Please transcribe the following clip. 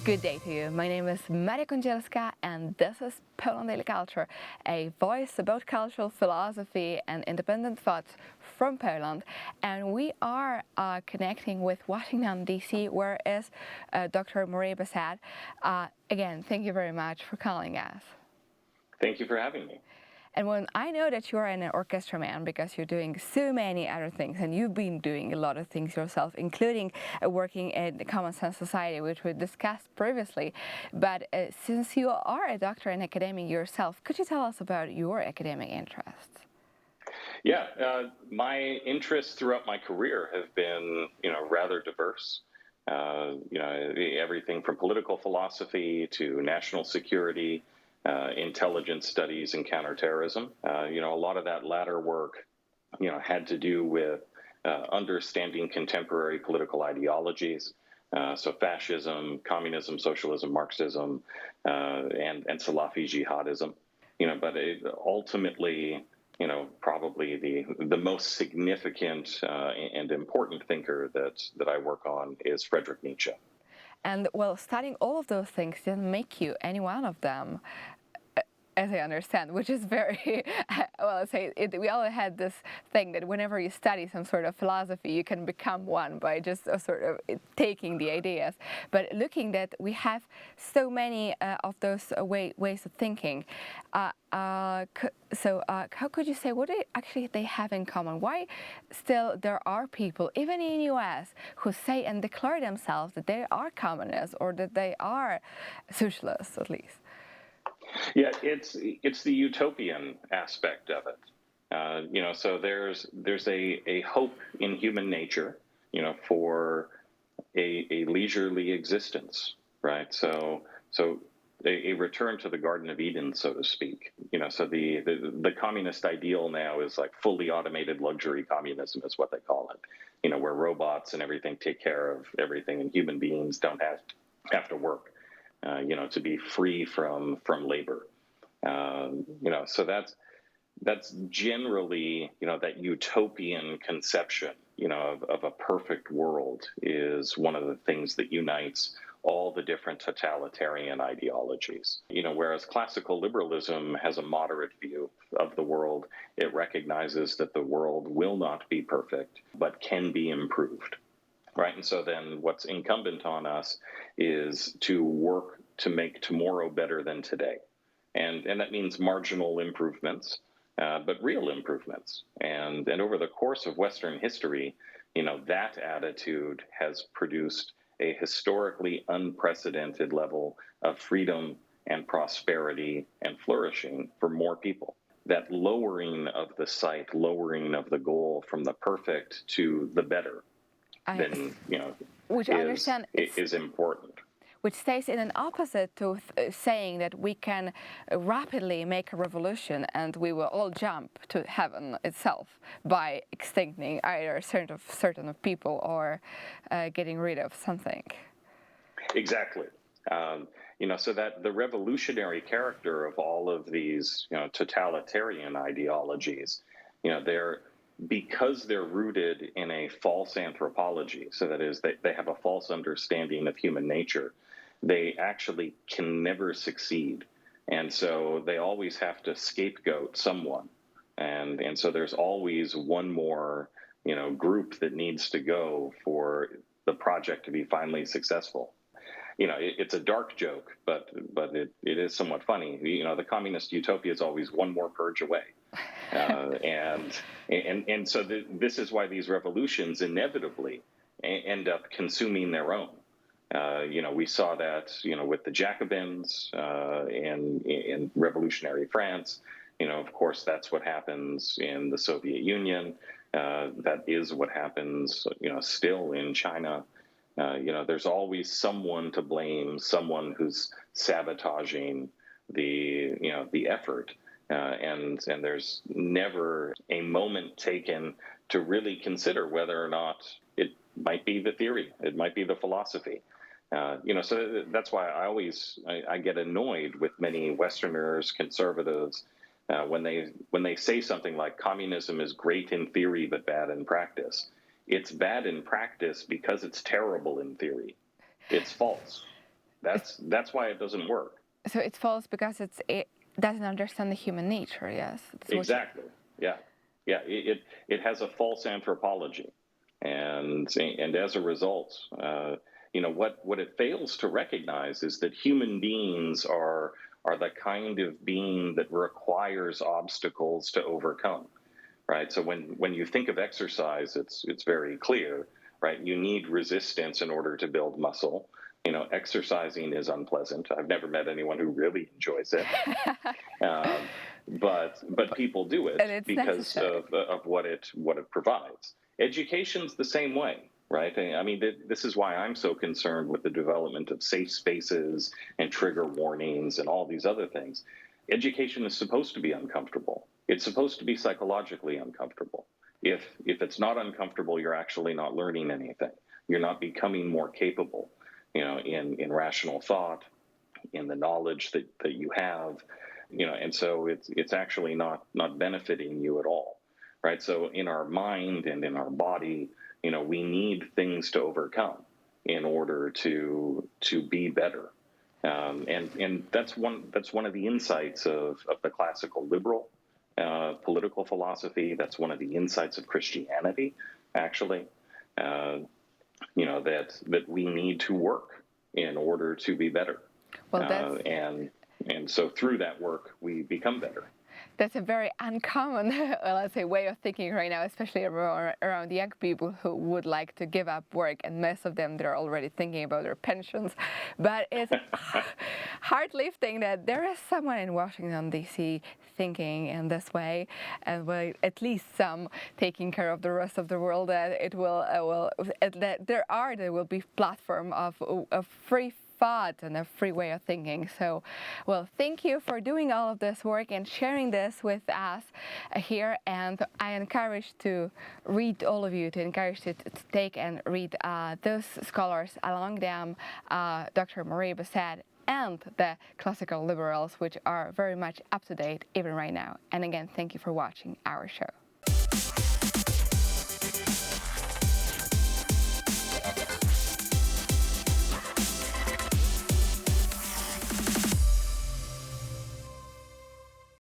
Good day to you. My name is Maria Kądzielska, and this is Poland Daily Culture, a voice about cultural philosophy and independent thought from Poland. And we are connecting with Washington, D.C., where is Dr. Murray Bassad. Again, thank you very much for calling us. Thank you for having me. And when I know that you are an orchestra man because you're doing so many other things, and you've been doing a lot of things yourself, including working at the Common Sense Society, which we discussed previously. But since you are a doctor and academic yourself, could you tell us about your academic interests? Yeah, my interests throughout my career have been, rather diverse. Everything from political philosophy to national security, intelligence studies, and counterterrorism. A lot of that latter work, had to do with understanding contemporary political ideologies. So fascism, communism, socialism, Marxism, and Salafi jihadism. But ultimately, probably the most significant and important thinker that I work on is Friedrich Nietzsche. And well, studying all of those things didn't make you any one of them, as I understand, which is very, well, we all had this thing that whenever you study some sort of philosophy, you can become one by just sort of taking the ideas. But looking that we have so many of those ways of thinking, how could you say what actually they have in common? Why still there are people, even in the US, who say and declare themselves that they are communists or that they are socialists, at least? Yeah, it's the utopian aspect of it. So there's a hope in human nature, for a leisurely existence, right? So a return to the Garden of Eden, so to speak. So the communist ideal now is like fully automated luxury communism is what they call it. Where robots and everything take care of everything, and human beings don't have to work. To be free from labor. So that's generally, that utopian conception, of a perfect world is one of the things that unites all the different totalitarian ideologies. Whereas classical liberalism has a moderate view of the world, it recognizes that the world will not be perfect, but can be improved. Right. And so then what's incumbent on us is to work to make tomorrow better than today. And that means marginal improvements, but real improvements. And over the course of Western history, that attitude has produced a historically unprecedented level of freedom and prosperity and flourishing for more people. That lowering of the sight, lowering of the goal from the perfect to the better, which I understand is important. Which stays in an opposite to saying that we can rapidly make a revolution and we will all jump to heaven itself by extincting either certain of people or getting rid of something. Exactly. So that the revolutionary character of all of these, totalitarian ideologies, because they're rooted in a false anthropology, so that is, they have a false understanding of human nature, they actually can never succeed. And so they always have to scapegoat someone. And so there's always one more, group that needs to go for the project to be finally successful. It's a dark joke, but it is somewhat funny. The communist utopia is always one more purge away. And so this is why these revolutions inevitably end up consuming their own. We saw that, with the Jacobins in revolutionary France. Of course, that's what happens in the Soviet Union. That is what happens, still in China. There's always someone to blame, someone who's sabotaging the effort. And there's never a moment taken to really consider whether or not it might be the theory, it might be the philosophy. So that's why I get annoyed with many Westerners, conservatives, when they say something like communism is great in theory but bad in practice. It's bad in practice because it's terrible in theory. It's false. That's why it doesn't work. So it's false because it doesn't understand the human nature. Yes, that's Exactly. Yeah. Yeah. It has a false anthropology, and as a result, what it fails to recognize is that human beings are the kind of being that requires obstacles to overcome. Right. So when you think of exercise, it's very clear. Right. You need resistance in order to build muscle. Exercising is unpleasant. I've never met anyone who really enjoys it. But people do it because of what it provides. Education's the same way, right? I mean, this is why I'm so concerned with the development of safe spaces and trigger warnings and all these other things. Education is supposed to be uncomfortable. It's supposed to be psychologically uncomfortable. If it's not uncomfortable, you're actually not learning anything. You're not becoming more capable, in rational thought, in the knowledge that you have, and so it's actually not benefiting you at all, right? So in our mind and in our body, we need things to overcome in order to be better, and that's one of the insights of the classical liberal political philosophy. That's one of the insights of Christianity, actually. That we need to work in order to be better. Well, and so through that work, we become better. That's a very uncommon, let's say, way of thinking right now, especially around young people who would like to give up work, and most of them, they're already thinking about their pensions. But it's hard lifting that there is someone in Washington, D.C. thinking in this way, and at least some taking care of the rest of the world, that it will, that there will be platform of free thought and a free way of thinking. So, well, thank you for doing all of this work and sharing this with us here. And I encourage to read all of you, to encourage you to take and read those scholars, along them Dr. Marie Bassett and the classical liberals, which are very much up to date even right now. And again, thank you for watching our show.